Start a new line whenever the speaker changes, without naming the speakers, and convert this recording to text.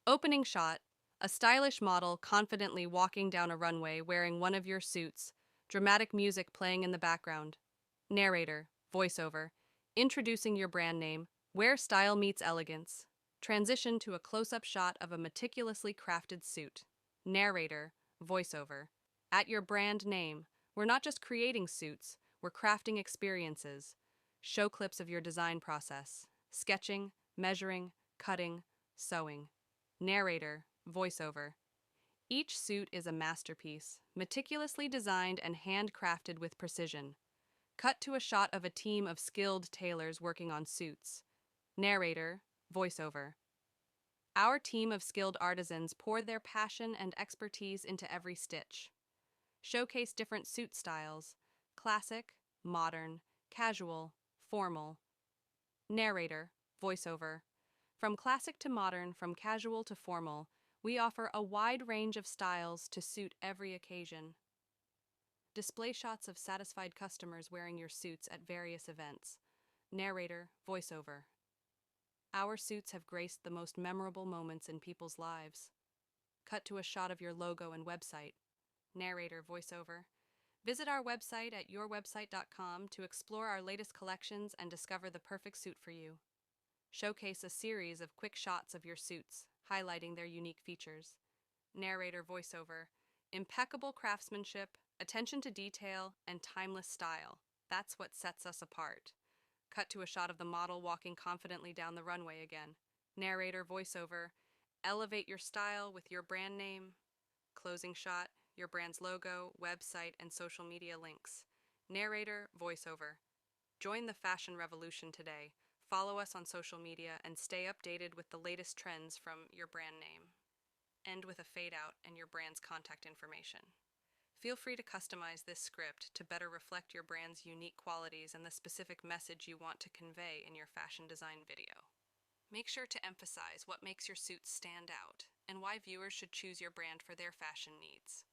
Opening shot, a stylish model confidently walking down a runway wearing one of your suits, dramatic music playing in the background. Narrator, voiceover, introducing your brand name, where style meets elegance. Transition to a close-up shot of a meticulously crafted suit. Narrator, voiceover. At your brand name, we're not just creating suits, we're crafting experiences. Show clips of your design process, sketching, measuring, cutting, sewing. Narrator, voiceover. Each suit is a masterpiece, meticulously designed and handcrafted with precision. Cut to a shot of a team of skilled tailors working on suits. Narrator, voiceover. Our team of skilled artisans pour their passion and expertise into every stitch. Showcase different suit styles: classic, modern, casual, formal. Narrator, voiceover. From classic to modern, from casual to formal, we offer a wide range of styles to suit every occasion. Display shots of satisfied customers wearing your suits at various events. Narrator, voiceover. Our suits have graced the most memorable moments in people's lives. Cut to a shot of your logo and website. Narrator, voiceover. Visit our website at yourwebsite.com to explore our latest collections and discover the perfect suit for you. Showcase a series of quick shots of your suits, highlighting their unique features. Narrator, voiceover. Impeccable craftsmanship, attention to detail, and timeless style. That's what sets us apart. Cut to a shot of the model walking confidently down the runway again. Narrator, voiceover. Elevate your style with your brand name. Closing shot, your brand's logo, website, and social media links. Narrator, voiceover. Join the fashion revolution today. Follow us on social media and stay updated with the latest trends from your brand name. End with a fade out and your brand's contact information. Feel free to customize this script to better reflect your brand's unique qualities and the specific message you want to convey in your fashion design video. Make sure to emphasize what makes your suits stand out and why viewers should choose your brand for their fashion needs.